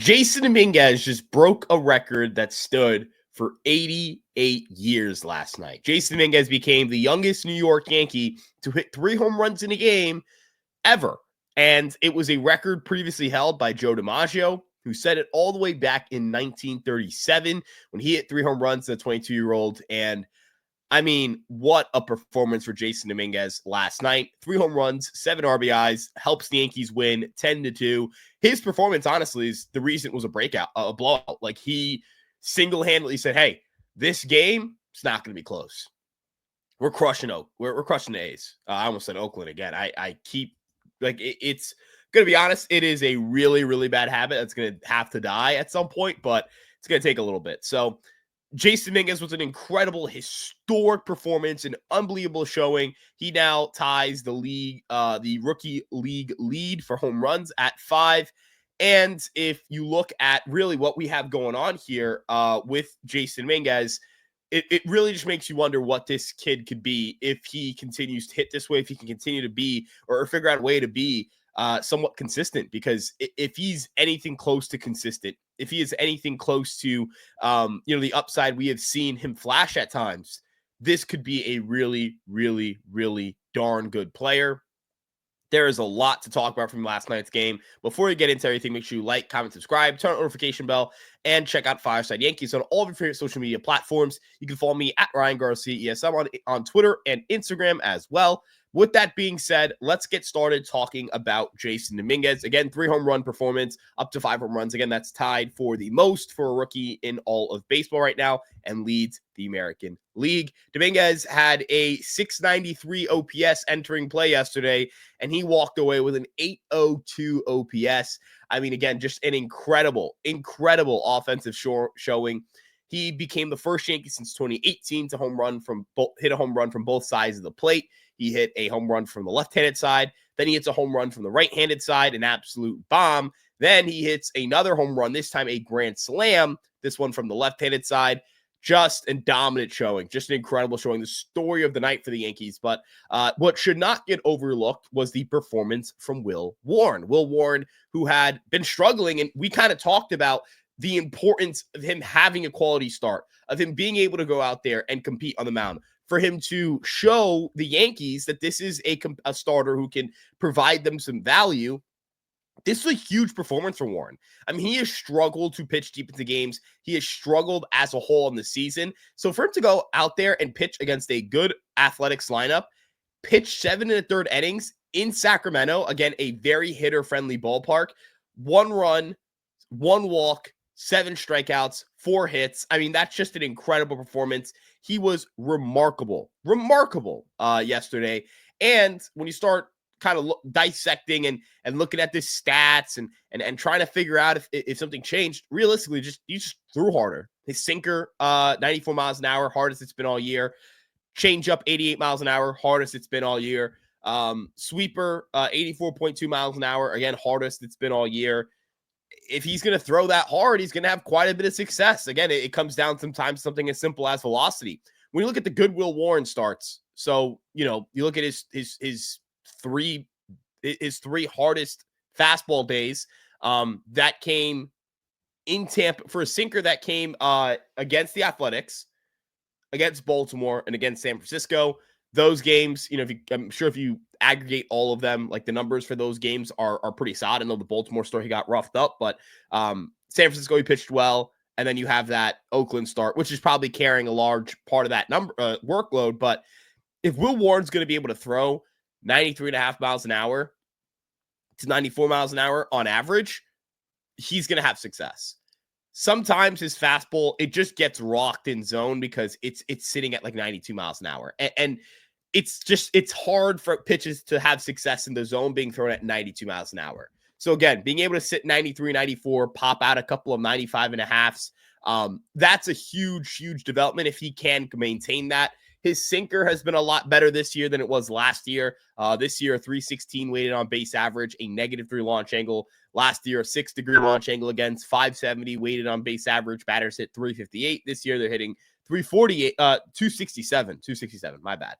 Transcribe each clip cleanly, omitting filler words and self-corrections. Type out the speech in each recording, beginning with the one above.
Jasson Dominguez just broke a record that stood for 88 years last night. Jasson Dominguez became the youngest New York Yankee to hit 3 home runs in a game ever. And it was a record previously held by Joe DiMaggio, who set it all the way back in 1937 when he hit 3 home runs as a 22-year-old. And I mean, what a performance for Jasson Dominguez last night. 3 home runs, 7 RBIs, helps the Yankees win 10-2. His performance, honestly, is the reason it was a blowout. Like, he single-handedly said, hey, this game, it's not going to be close. We're crushing we're crushing the A's. I almost said Oakland again. I keep, like, it's going to be honest, it is a really, really bad habit that's going to have to die at some point, but it's going to take a little bit. So, Jasson Dominguez was an incredible, historic performance, an unbelievable showing. He now ties the rookie league lead for home runs at 5. And if you look at really what we have going on here with Jasson Dominguez, it really just makes you wonder what this kid could be if he continues to hit this way, if he can continue to be or figure out a way to be somewhat consistent. Because if he's anything close to consistent, if he is anything close to, the upside we have seen him flash at times, this could be a really, really, really darn good player. There is a lot to talk about from last night's game. Before you get into everything, make sure you like, comment, subscribe, turn on the notification bell, and check out Fireside Yankees on all of your favorite social media platforms. You can follow me at Ryan Garcia ESM on Twitter and Instagram as well. With that being said, let's get started talking about Jasson Dominguez. Again, 3 home run performance, up to 5 home runs. Again, that's tied for the most for a rookie in all of baseball right now and leads the American League. Dominguez had a 693 OPS entering play yesterday, and he walked away with an 802 OPS. I mean, again, just an incredible, incredible offensive showing. He became the first Yankee since 2018 to hit a home run from both sides of the plate. He hit a home run from the left-handed side. Then he hits a home run from the right-handed side, an absolute bomb. Then he hits another home run, this time a grand slam, this one from the left-handed side. Just a dominant showing, just an incredible showing, the story of the night for the Yankees. But what should not get overlooked was the performance from Will Warren. Will Warren, who had been struggling, and we kind of talked about the importance of him having a quality start, of him being able to go out there and compete on the mound, for him to show the Yankees that this is a starter who can provide them some value. This is a huge performance for Warren. I mean, he has struggled to pitch deep into games. He has struggled as a whole in the season. So for him to go out there and pitch against a good Athletics lineup, pitch 7 1/3 innings in Sacramento, again, a very hitter-friendly ballpark, 1 run, 1 walk, 7 strikeouts, 4 hits. I mean, that's just an incredible performance. He was remarkable yesterday. And when you start kind of dissecting and looking at this stats and trying to figure out if something changed, realistically, he just threw harder. His sinker, 94 miles an hour, hardest it's been all year. Changeup, 88 miles an hour, hardest it's been all year. Sweeper, 84.2 miles an hour, again, hardest it's been all year. If he's going to throw that hard, he's going to have quite a bit of success. Again, it comes down sometimes something as simple as velocity. When you look at the good Will Warren starts, so, you look at his three hardest fastball days, that came in Tampa for a sinker that came against the Athletics, against Baltimore, and against San Francisco. Those games, I'm sure if you aggregate all of them, like the numbers for those games are pretty solid. I know the Baltimore story, he got roughed up, but San Francisco, he pitched well. And then you have that Oakland start, which is probably carrying a large part of that workload. But if Will Warren's going to be able to throw 93.5 miles an hour to 94 miles an hour on average, he's going to have success. Sometimes his fastball, it just gets rocked in zone because it's sitting at like 92 miles an hour. And it's hard for pitches to have success in the zone being thrown at 92 miles an hour. So again, being able to sit 93, 94, pop out a couple of 95.5s, that's a huge, huge development if he can maintain that. His sinker has been a lot better this year than it was last year. This year, a 316 weighted on base average, a -3 launch angle. Last year, a 6-degree launch angle against 570 weighted on base average. Batters hit 358. This year, they're hitting 348, 267, my bad.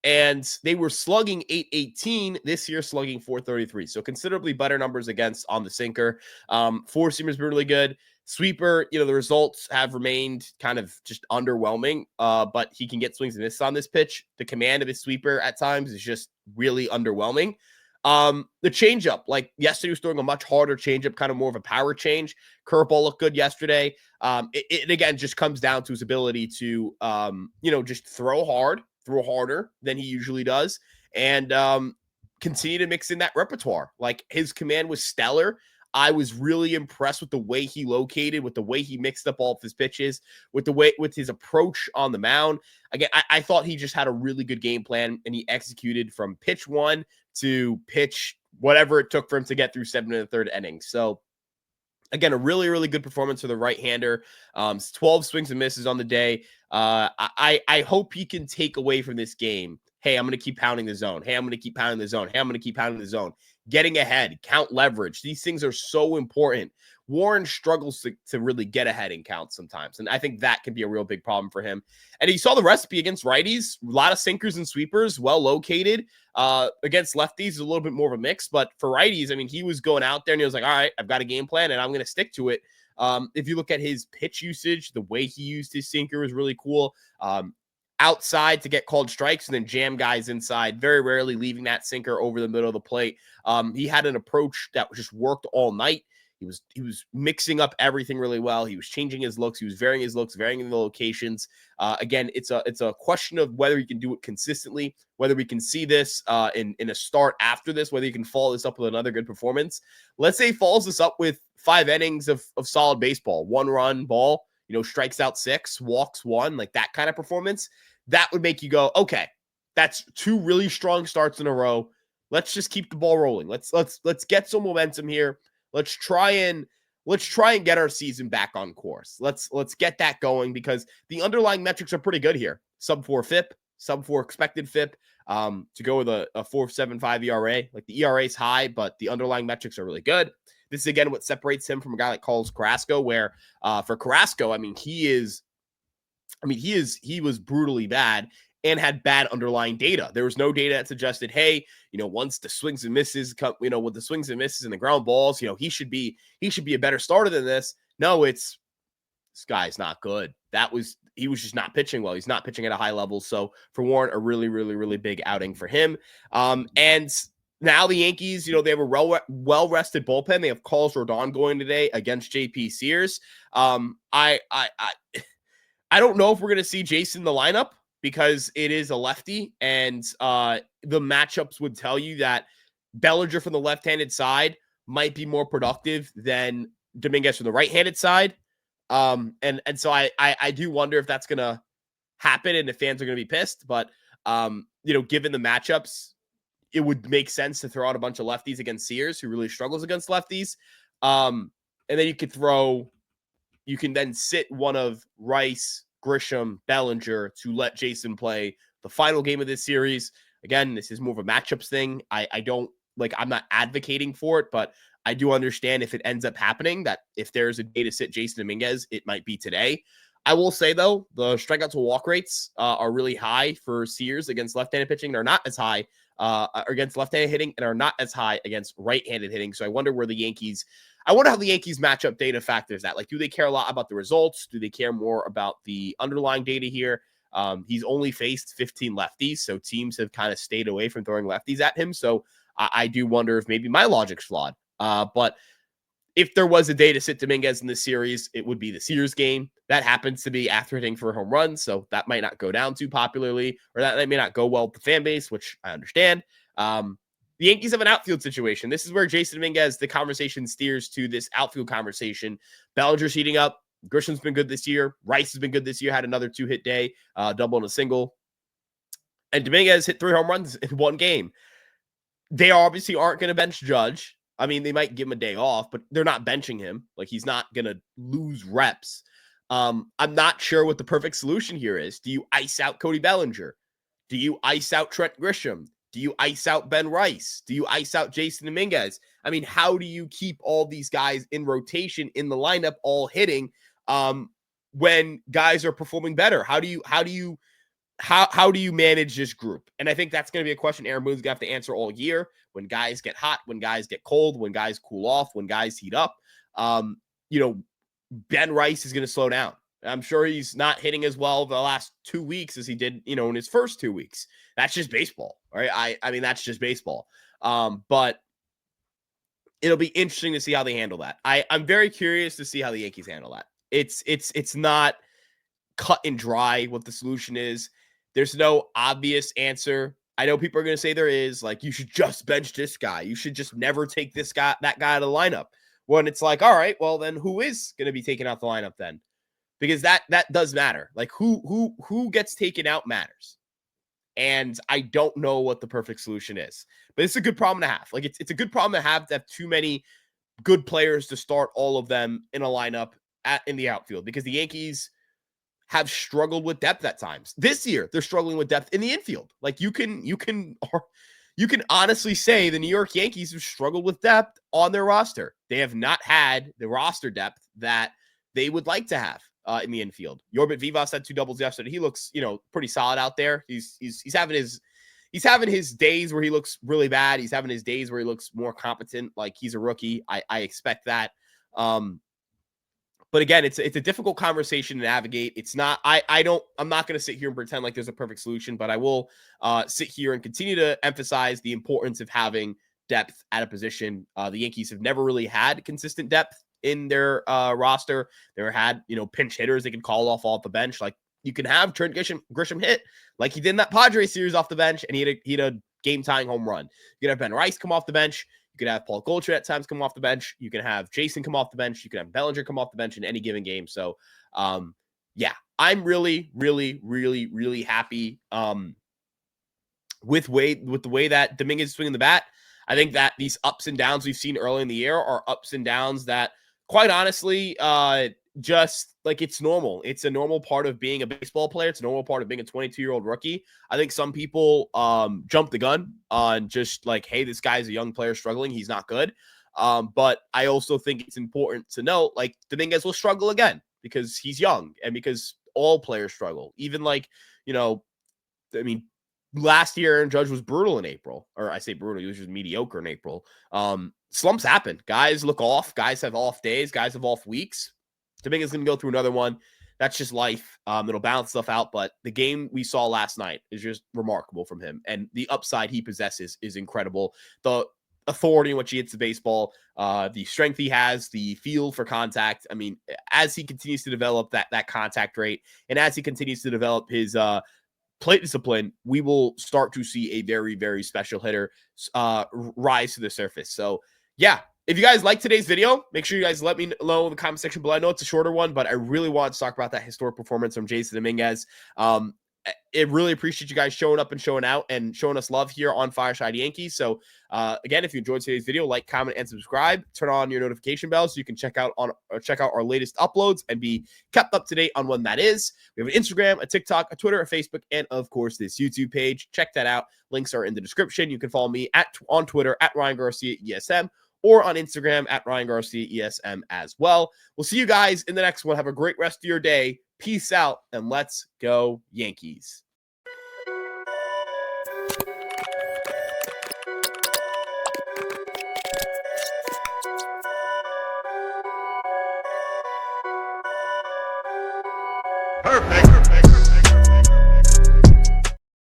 And they were slugging 818 this year, slugging 433. So considerably better numbers against on the sinker. Four seamers been really good. Sweeper, the results have remained kind of just underwhelming, but he can get swings and misses on this pitch. The command of his sweeper at times is just really underwhelming. The changeup, like yesterday, he was throwing a much harder changeup, kind of more of a power change. Curveball looked good yesterday. It again just comes down to his ability to, just throw harder than he usually does, and continue to mix in that repertoire. Like his command was stellar. I was really impressed with the way he located, with the way he mixed up all of his pitches, with his approach on the mound. Again, I thought he just had a really good game plan, and he executed from pitch one to pitch whatever it took for him to get through 7 in the third inning. So again, a really, really good performance for the right-hander. 12 swings and misses on the day. I hope he can take away from this game. Hey, I'm going to keep pounding the zone. Hey, I'm going to keep pounding the zone. Hey, I'm going to keep pounding the zone. Getting ahead, count leverage. These things are so important. Warren struggles to really get ahead in counts sometimes, and I think that can be a real big problem for him. And you saw the recipe against righties. A lot of sinkers and sweepers, well located. Against lefties, a little bit more of a mix, but for righties, I mean, he was going out there and he was like, all right, I've got a game plan and I'm going to stick to it. If you look at his pitch usage, the way he used his sinker was really cool. Outside to get called strikes and then jam guys inside, very rarely leaving that sinker over the middle of the plate. He had an approach that just worked all night. He was mixing up everything really well. He was changing his looks. He was varying his looks, varying the locations. Again, it's a question of whether he can do it consistently, whether we can see this in a start after this, whether he can follow this up with another good performance. Let's say he follows this up with 5 innings of solid baseball, 1-run ball, strikes out 6, walks 1, like that kind of performance. That would make you go, okay, that's 2 really strong starts in a row. Let's just keep the ball rolling. Let's get some momentum here. Let's try and get our season back on course. Let's get that going because the underlying metrics are pretty good here. Sub 4 FIP, sub 4 expected FIP. To go with a 4.75 ERA. Like the ERA is high, but the underlying metrics are really good. This is again what separates him from a guy like Carlos Carrasco, where for Carrasco, he was brutally bad and had bad underlying data. There was no data that suggested, hey, once the swings and misses come, with the swings and misses and the ground balls, he should be a better starter than this. No, this guy's not good. He was just not pitching well. He's not pitching at a high level. So for Warren, a really, really, really big outing for him. And now the Yankees, they have a well-rested bullpen. They have Carlos Rodon going today against JP Sears. I don't know if we're going to see Jasson in the lineup because it is a lefty, and the matchups would tell you that Bellinger from the left-handed side might be more productive than Dominguez from the right-handed side. And so I do wonder if that's going to happen and the fans are going to be pissed. But, given the matchups, it would make sense to throw out a bunch of lefties against Sears, who really struggles against lefties. And then you can then sit one of Rice, Grisham, Bellinger to let Jasson play the final game of this series. Again, this is more of a matchups thing. I'm not advocating for it, but I do understand if it ends up happening that if there's a day to sit Jasson Dominguez, it might be today. I will say, though, the strikeout to walk rates are really high for Sears against left-handed pitching. They're not as high against left-handed hitting and are not as high against right-handed hitting. So I wonder how the Yankees matchup data factors that. Like, do they care a lot about the results? Do they care more about the underlying data here? He's only faced 15 lefties, so teams have kind of stayed away from throwing lefties at him. So I do wonder if maybe my logic's flawed. But if there was a day to sit Dominguez in this series, it would be the Sears game. That happens to be after hitting for a home run, so that might not go down too popularly, or that may not go well with the fan base, which I understand. The Yankees have an outfield situation. This is where Jasson Dominguez, the conversation steers to this outfield conversation. Bellinger's heating up. Grisham's been good this year. Rice has been good this year, had another 2-hit day, double and a single. And Dominguez hit 3 home runs in one game. They obviously aren't going to bench Judge. I mean, they might give him a day off, but they're not benching him. Like, he's not going to lose reps. I'm not sure what the perfect solution here is. Do you ice out Cody Bellinger? Do you ice out Trent Grisham? Do you ice out Ben Rice? Do you ice out Jasson Dominguez? I mean, how do you keep all these guys in rotation in the lineup all hitting when guys are performing better? How do you how do you manage this group? And I think that's going to be a question Aaron Boone's going to have to answer all year. When guys get hot, when guys get cold, when guys cool off, when guys heat up, you know, Ben Rice is going to slow down. I'm sure he's not hitting as well the last 2 weeks as he did, you know, in his first 2 weeks. That's just baseball, right? I mean, that's just baseball. But it'll be interesting to see how they handle that. I'm very curious to see how the Yankees handle that. It's not cut and dry what the solution is. There's no obvious answer. I know people are going to say there is, like, you should just bench this guy. You should just never take that guy out of the lineup. When it's like, all right, well, then who is going to be taken out the lineup then? Because that does matter. Like, who gets taken out matters. And I don't know what the perfect solution is. But it's a good problem to have. Like, it's a good problem to have too many good players to start all of them in a lineup in the outfield, because the Yankees have struggled with depth at times. This year, they're struggling with depth in the infield. Like, you can honestly say the New York Yankees have struggled with depth on their roster. They have not had the roster depth that they would like to have in the infield. Yorbit Vivas had 2 doubles yesterday. He looks, you know, pretty solid out there. He's having his days where he looks really bad. He's having his days where he looks more competent. Like, he's a rookie. I expect that. But again, it's a difficult conversation to navigate. It's not, I'm not going to sit here and pretend like there's a perfect solution, but I will sit here and continue to emphasize the importance of having depth at a position. The Yankees have never really had consistent depth in their roster. They never had, you know, pinch hitters they can call off the bench. Like, you can have Trent Grisham hit like he did in that Padres series off the bench, and he had a game-tying home run. You can have Ben Rice come off the bench. You can have Paul Goldschmidt at times come off the bench. You can have Jasson come off the bench. You can have Bellinger come off the bench in any given game. So, yeah, I'm really, really, really, really happy with the way that Dominguez is swinging the bat. I think that these ups and downs we've seen early in the year are ups and downs that, quite honestly, just like, it's normal. It's a normal part of being a baseball player. It's a normal part of being a 22-year-old rookie. I think some people jump the gun on just like, hey, this guy's a young player struggling. He's not good. But I also think it's important to note, like, Dominguez will struggle again because he's young and because all players struggle. Even, like, you know, I mean, last year Aaron Judge was brutal in April. Or I say brutal, he was just mediocre in April. Slumps happen. Guys look off. Guys have off days. Guys have off weeks. Dominguez is going to go through another one. That's just life. It'll balance stuff out. But the game we saw last night is just remarkable from him. And the upside he possesses is incredible. The authority in which he hits the baseball, the strength he has, the feel for contact. I mean, as he continues to develop that contact rate, and as he continues to develop his plate discipline, we will start to see a very, very special hitter rise to the surface. So, yeah. If you guys like today's video, make sure you guys let me know in the comment section below. I know it's a shorter one, but I really want to talk about that historic performance from Jasson Dominguez. I really appreciate you guys showing up and showing out and showing us love here on Fireside Yankees. So, again, if you enjoyed today's video, like, comment, and subscribe. Turn on your notification bell so you can check out our latest uploads and be kept up to date on when that is. We have an Instagram, a TikTok, a Twitter, a Facebook, and of course this YouTube page. Check that out. Links are in the description. You can follow me on Twitter at Ryan Garcia ESM. Or on Instagram at Ryan Garcia ESM as well. We'll see you guys in the next one. Have a great rest of your day. Peace out, and let's go Yankees.